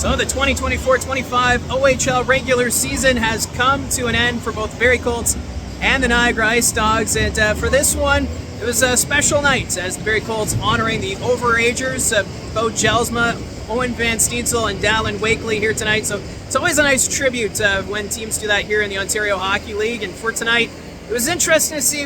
So the 2024-25 OHL regular season has come to an end for both Barrie Colts and the Niagara Icedogs. And for this one, it was a special night as the Barrie Colts honoring the overagers, Bo Jelsma, Owen Van Steensel, and Dallin Wakely here tonight. So it's always a nice tribute when teams do that here in the Ontario Hockey League. And for tonight, it was interesting to see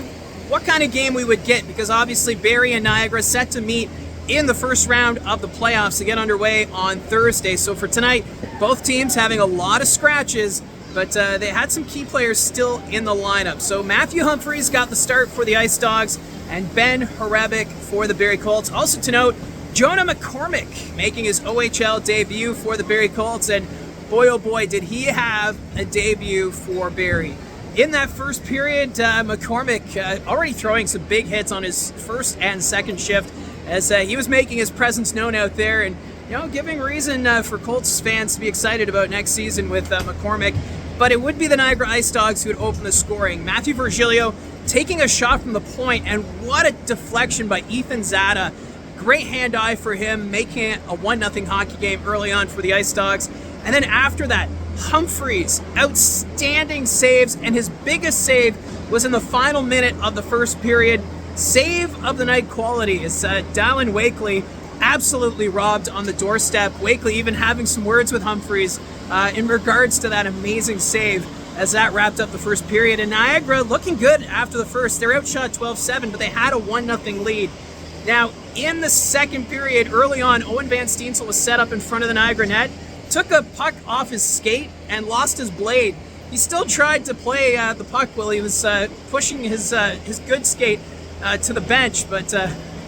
what kind of game we would get, because obviously Barrie and Niagara set to meet in the first round of the playoffs to get underway on Thursday. So for tonight, both teams having a lot of scratches, but they had some key players still in the lineup. So Matthew Humphries got the start for the Icedogs, and Ben Horebic for the Barrie Colts. Also to note, Jonah McCormick making his OHL debut for the Barrie Colts, and boy oh boy did he have a debut for Barrie. In that first period, McCormick already throwing some big hits on his first and second shift, as he was making his presence known out there, and giving reason for Colts fans to be excited about next season with McCormick. But it would be the Niagara Icedogs who would open the scoring. Matthew Virgilio taking a shot from the point, and what a deflection by Ethan Zada. Great hand-eye for him, making it a 1-0 hockey game early on for the Icedogs. And then after that, Humphries, outstanding saves, and his biggest save was in the final minute of the first period. Save of the night quality is Dallin Wakely absolutely robbed on the doorstep. Wakely even having some words with Humphries in regards to that amazing save as that wrapped up the first period. And Niagara looking good after the first. They're outshot 12-7, but they had a 1-0 lead. Now, in the second period, early on, Owen Van Steensel was set up in front of the Niagara net, took a puck off his skate and lost his blade. He still tried to play the puck while he was pushing his good skate to the bench, but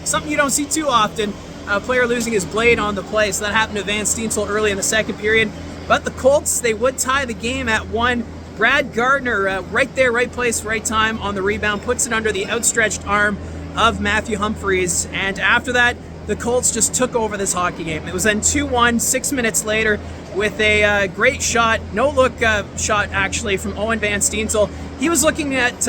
something you don't see too often, a player losing his blade on the play. So that happened to Van Steensel early in the second period. But the Colts, they would tie the game at 1. Brad Gardner, right there, right place, right time on the rebound, puts it under the outstretched arm of Matthew Humphries. And after that, the Colts just took over this hockey game. It was then 2-1 6 minutes later with a great shot, no-look shot actually, from Owen Van Steensel. He was looking at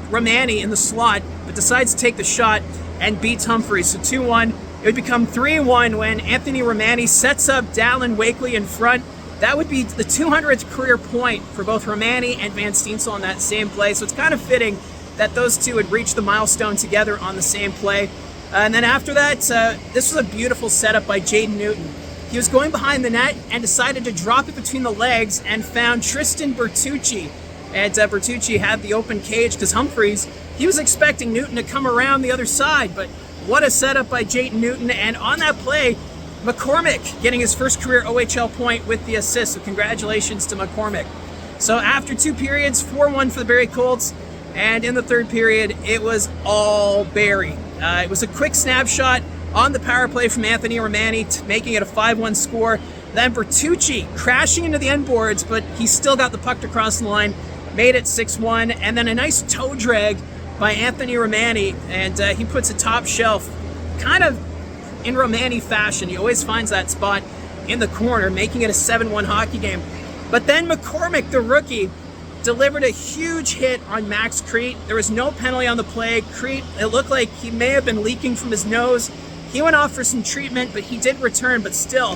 Romani in the slot, but decides to take the shot and beats Humphries. So 2-1. It would become 3-1 when Anthony Romani sets up Dallin Wakely in front. That would be the 200th career point for both Romani and Van Steensel on that same play. So it's kind of fitting that those two would reach the milestone together on the same play. And then after that, this was a beautiful setup by Jaden Newton. He was going behind the net and decided to drop it between the legs and found Tristan Bertucci. And Bertucci had the open cage because Humphries, he was expecting Newton to come around the other side, but what a setup by Jaden Newton. And on that play, McCormick getting his first career OHL point with the assist, so congratulations to McCormick. So after 2 periods, 4-1 for the Barrie Colts, and in the third period, it was all Barrie. It was a quick snapshot on the power play from Anthony Romani, making it a 5-1 score. Then Bertucci crashing into the end boards, but he still got the puck to cross the line, made it 6-1, and then a nice toe drag by Anthony Romani, and he puts a top shelf, kind of in Romani fashion. He always finds that spot in the corner, making it a 7-1 hockey game. But then McCormick, the rookie, delivered a huge hit on Max Crete. There was no penalty on the play. Crete, it looked like he may have been leaking from his nose. He went off for some treatment, but he did return. But still,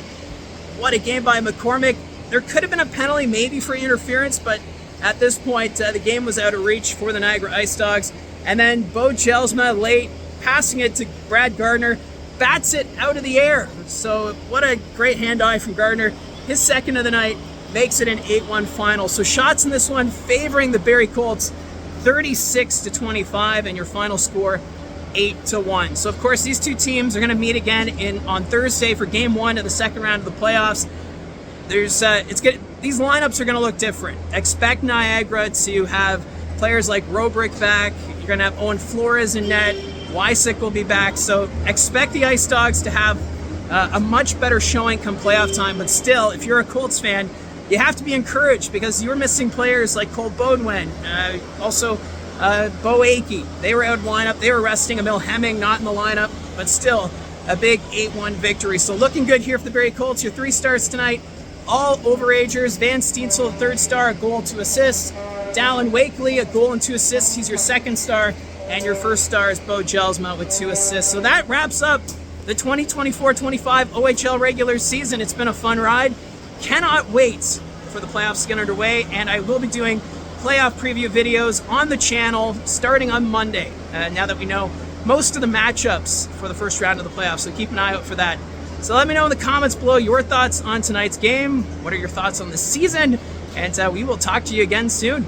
what a game by McCormick. There could have been a penalty maybe for interference, but at this point, the game was out of reach for the Niagara Icedogs. And then Bo Jelsma late, passing it to Brad Gardner, bats it out of the air. So what a great hand-eye from Gardner. His second of the night makes it an 8-1 final. So shots in this one favoring the Barrie Colts, 36-25, and your final score, 8-1. So of course these two teams are going to meet again on Thursday for Game 1 of the second round of the playoffs. These lineups are going to look different. Expect Niagara to have players like Robrick back. You're going to have Owen Flores in net. Wysick will be back. So expect the Icedogs to have a much better showing come playoff time. But still, if you're a Colts fan, you have to be encouraged because you're missing players like Cole Bodwin, also Bo Akey. They were out of lineup. They were resting. Emil Hemming not in the lineup, but still a big 8-1 victory. So looking good here for the Barrie Colts. Your 3 stars tonight, all overagers. Van Steensel, 3rd star, a goal, 2 assists. Dallin Wakely, a goal and 2 assists. He's your 2nd star. And your 1st star is Bo Jelsma with 2 assists. So that wraps up the 2024-25 OHL regular season. It's been a fun ride. Cannot wait for the playoffs to get underway, and I will be doing playoff preview videos on the channel starting on Monday, now that we know most of the matchups for the first round of the playoffs, so keep an eye out for that. So let me know in the comments below your thoughts on tonight's game. What are your thoughts on the season? And we will talk to you again soon.